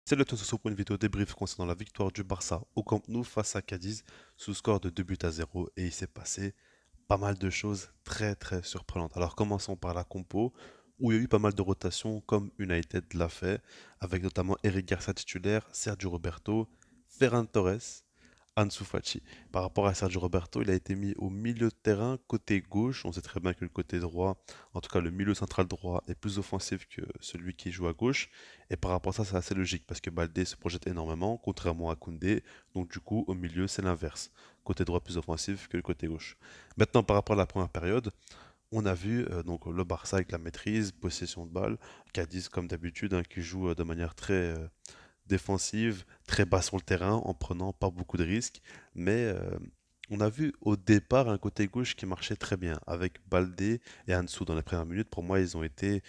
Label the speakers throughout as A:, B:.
A: Salut à tous, on se retrouve pour une vidéo débrief concernant la victoire du Barça au Camp Nou face à Cadiz sous score de 2 buts à 0 et il s'est passé pas mal de choses très très surprenantes. Alors commençons par la compo où il y a eu pas mal de rotations comme United l'a fait avec notamment Eric Garcia titulaire, Sergio Roberto, Ferran Torres, Ansu Fati. Par rapport à Sergio Roberto, il a été mis au milieu de terrain, côté gauche. On sait très bien que le côté droit, en tout cas le milieu central droit, est plus offensif que celui qui joue à gauche. Et par rapport à ça, c'est assez logique parce que Baldé se projette énormément, contrairement à Koundé. Donc du coup, au milieu, c'est l'inverse. Côté droit plus offensif que le côté gauche. Maintenant, par rapport à la première période, on a vu donc le Barça avec la maîtrise, possession de balle, Cadiz comme d'habitude, hein, qui joue de manière très défensive, très bas sur le terrain, en prenant pas beaucoup de risques. Mais on a vu au départ un côté gauche qui marchait très bien, avec Baldé et Ansu dans les premières minutes. Pour moi, ils ont été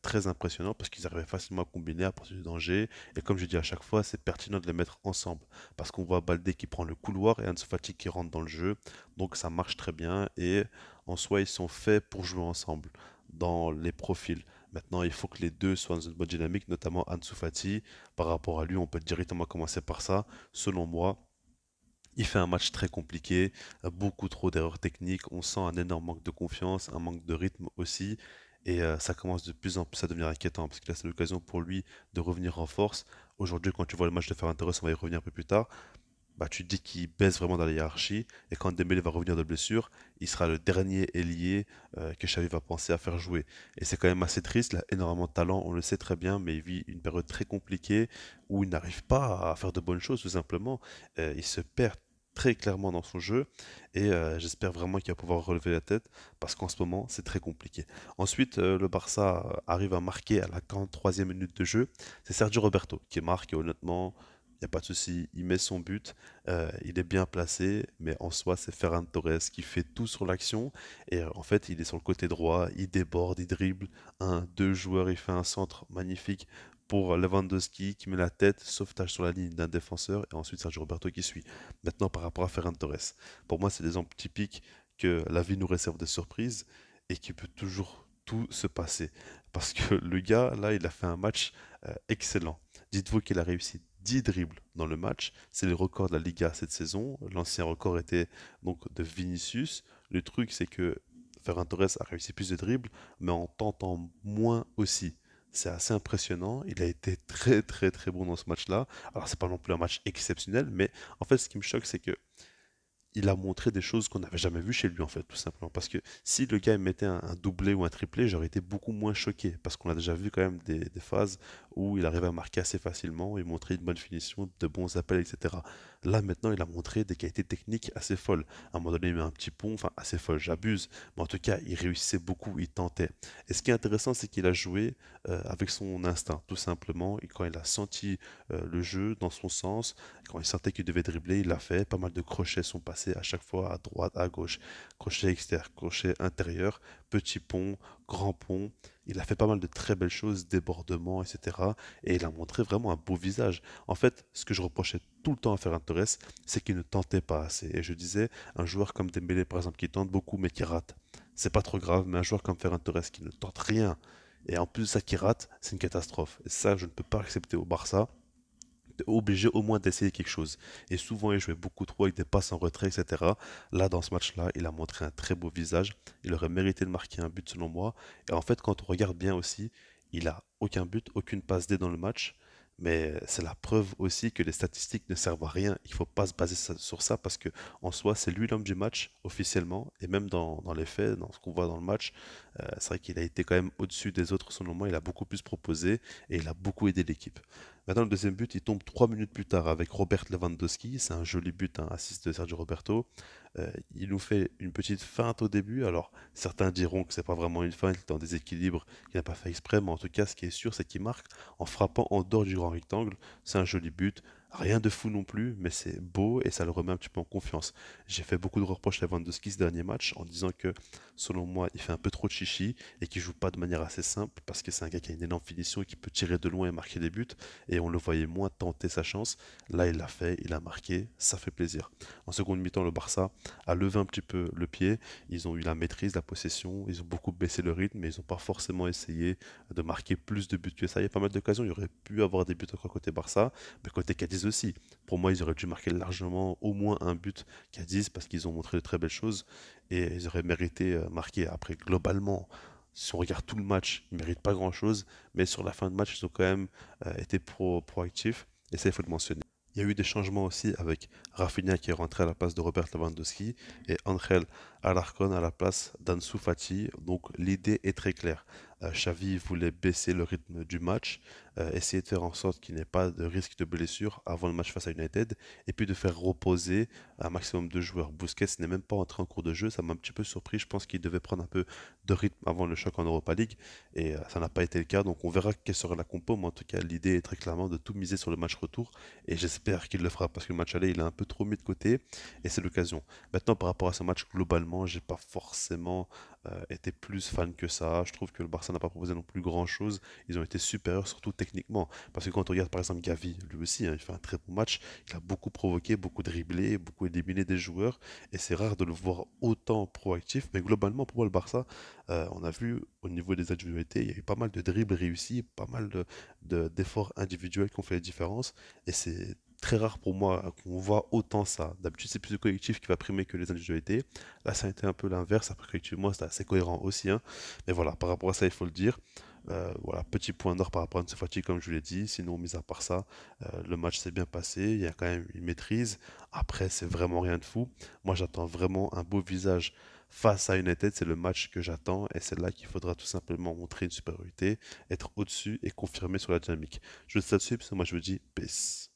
A: très impressionnants parce qu'ils arrivaient facilement à combiner, à partir du danger. Et comme je dis à chaque fois, c'est pertinent de les mettre ensemble. Parce qu'on voit Baldé qui prend le couloir et Ansu Fati qui rentre dans le jeu. Donc ça marche très bien. Et en soi, ils sont faits pour jouer ensemble dans les profils. Maintenant, il faut que les deux soient dans une bonne dynamique, notamment Ansu Fati. Par rapport à lui, on peut directement commencer par ça. Selon moi, il fait un match très compliqué, beaucoup trop d'erreurs techniques. On sent un énorme manque de confiance, un manque de rythme aussi. Et ça commence de plus en plus à devenir inquiétant parce que là, c'est l'occasion pour lui de revenir en force. Aujourd'hui, quand tu vois le match de Ferran Torres, on va y revenir un peu plus tard, bah, tu te dis qu'il baisse vraiment dans la hiérarchie. Et quand Dembélé va revenir de blessure, il sera le dernier ailier que Xavi va penser à faire jouer. Et c'est quand même assez triste. Il a énormément de talent, on le sait très bien, mais il vit une période très compliquée où il n'arrive pas à faire de bonnes choses, tout simplement. Il se perd très clairement dans son jeu et j'espère vraiment qu'il va pouvoir relever la tête parce qu'en ce moment c'est très compliqué. Ensuite le Barça arrive à marquer à la 43e minute de jeu. C'est Sergio Roberto qui marque et honnêtement il n'y a pas de souci, il met son but, il est bien placé, mais en soi, c'est Ferran Torres qui fait tout sur l'action. Et en fait, il est sur le côté droit, il déborde, il dribble. Un, deux joueurs, il fait un centre magnifique pour Lewandowski qui met la tête, sauvetage sur la ligne d'un défenseur, et ensuite Sergio Roberto qui suit. Maintenant, par rapport à Ferran Torres, pour moi, c'est des exemples typiques que la vie nous réserve des surprises et qui peut toujours tout se passer. Parce que le gars, là, il a fait un match excellent. Dites-vous qu'il a réussi 10 dribbles dans le match. C'est le record de la Liga cette saison. L'ancien record était donc de Vinicius. Le truc, c'est que Ferran Torres a réussi plus de dribbles, mais en tentant moins aussi. C'est assez impressionnant. Il a été très très très bon dans ce match-là. Alors c'est pas non plus un match exceptionnel, mais en fait ce qui me choque c'est que il a montré des choses qu'on n'avait jamais vues chez lui, en fait, tout simplement. Parce que si le gars il mettait un doublé ou un triplé, j'aurais été beaucoup moins choqué. Parce qu'on a déjà vu quand même des phases où il arrivait à marquer assez facilement et montrer une bonne finition, de bons appels, etc. Là, maintenant, il a montré des qualités techniques assez folles. À un moment donné, il met un petit pont, enfin, assez folle, j'abuse. Mais en tout cas, il réussissait beaucoup, il tentait. Et ce qui est intéressant, c'est qu'il a joué avec son instinct, tout simplement. Et quand il a senti le jeu dans son sens, quand il sentait qu'il devait dribbler, il l'a fait. Pas mal de crochets sont passés à chaque fois à droite, à gauche. Crochet extérieur, crochet intérieur, petit pont, grand pont. Il a fait pas mal de très belles choses, débordements, etc. Et il a montré vraiment un beau visage. En fait, ce que je reprochais tout le temps à Ferran Torres, c'est qu'il ne tentait pas assez. Et je disais, un joueur comme Dembélé, par exemple, qui tente beaucoup mais qui rate, c'est pas trop grave. Mais un joueur comme Ferran Torres qui ne tente rien, et en plus de ça qui rate, c'est une catastrophe. Et ça, je ne peux pas accepter au Barça obligé au moins d'essayer quelque chose. Et souvent, il jouait beaucoup trop avec des passes en retrait, etc. Là, dans ce match-là, il a montré un très beau visage. Il aurait mérité de marquer un but selon moi. Et en fait, quand on regarde bien aussi, il a aucun but, aucune passe D dans le match. Mais c'est la preuve aussi que les statistiques ne servent à rien. Il ne faut pas se baser sur ça parce que en soi, c'est lui l'homme du match officiellement et même dans les faits, dans ce qu'on voit dans le match, c'est vrai qu'il a été quand même au-dessus des autres selon moi. Il a beaucoup plus proposé et il a beaucoup aidé l'équipe. Maintenant, le deuxième but, il tombe 3 minutes plus tard avec Robert Lewandowski. C'est un joli but, un assist de Sergio Roberto. Il nous fait une petite feinte au début. Alors, certains diront que c'est pas vraiment une feinte, il est en déséquilibre, qu'il n'a pas fait exprès. Mais en tout cas, ce qui est sûr, c'est qu'il marque en frappant en dehors du grand rectangle. C'est un joli but. Rien de fou non plus, mais c'est beau et ça le remet un petit peu en confiance. J'ai fait beaucoup de reproches à Lewandowski ce dernier match en disant que, selon moi, il fait un peu trop de chichi et qu'il joue pas de manière assez simple parce que c'est un gars qui a une énorme finition et qui peut tirer de loin et marquer des buts. Et on le voyait moins tenter sa chance. Là, il l'a fait, il a marqué, ça fait plaisir. En seconde mi-temps, le Barça a levé un petit peu le pied. Ils ont eu la maîtrise, la possession. Ils ont beaucoup baissé le rythme, mais ils n'ont pas forcément essayé de marquer plus de buts que ça. Il y a pas mal d'occasions. Il y aurait pu avoir des buts encore côté Barça, mais côté Cadiz aussi. Pour moi, ils auraient dû marquer largement au moins un but Cadiz parce qu'ils ont montré de très belles choses et ils auraient mérité marquer. Après, globalement, si on regarde tout le match, ils ne méritent pas grand-chose, mais sur la fin de match, ils ont quand même été proactifs et ça, il faut le mentionner. Il y a eu des changements aussi avec Rafinha qui est rentré à la place de Robert Lewandowski et Angel Alarcón à la place d'Ansu Fati. Donc l'idée est très claire. Xavi voulait baisser le rythme du match, essayer de faire en sorte qu'il n'y ait pas de risque de blessure avant le match face à United, et puis de faire reposer un maximum de joueurs. Busquets n'est même pas entré en cours de jeu, ça m'a un petit peu surpris. Je pense qu'il devait prendre un peu de rythme avant le choc en Europa League, et ça n'a pas été le cas. Donc on verra quelle sera la compo, mais en tout cas l'idée est très clairement de tout miser sur le match retour, et j'espère qu'il le fera parce que le match aller il est un peu trop mis de côté, et c'est l'occasion. Maintenant par rapport à ce match globalement, j'ai pas forcément été plus fan que ça. Je trouve que le Barça n'a pas proposé non plus grand-chose. Ils ont été supérieurs, surtout techniquement. Parce que quand on regarde par exemple Gavi, lui aussi, hein, il fait un très bon match. Il a beaucoup provoqué, beaucoup dribblé, beaucoup éliminé des joueurs. Et c'est rare de le voir autant proactif. Mais globalement, pour moi, le Barça, on a vu au niveau des individualités, il y a eu pas mal de dribbles réussis, pas mal d'efforts individuels qui ont fait la différence. Et c'est très rare pour moi qu'on voit autant ça. D'habitude, c'est plus le collectif qui va primer que les individualités. Là, ça a été un peu l'inverse. Après, collectivement, c'était assez cohérent aussi, hein. Mais voilà, par rapport à ça, il faut le dire. Voilà, petit point d'or par rapport à Ansu Fati, comme je vous l'ai dit. Sinon, mis à part ça, le match s'est bien passé. Il y a quand même une maîtrise. Après, c'est vraiment rien de fou. Moi, j'attends vraiment un beau visage face à United. C'est le match que j'attends. Et c'est là qu'il faudra tout simplement montrer une supériorité, être au-dessus et confirmer sur la dynamique. Je vous laisse là-dessus, parce que moi, je vous dis peace.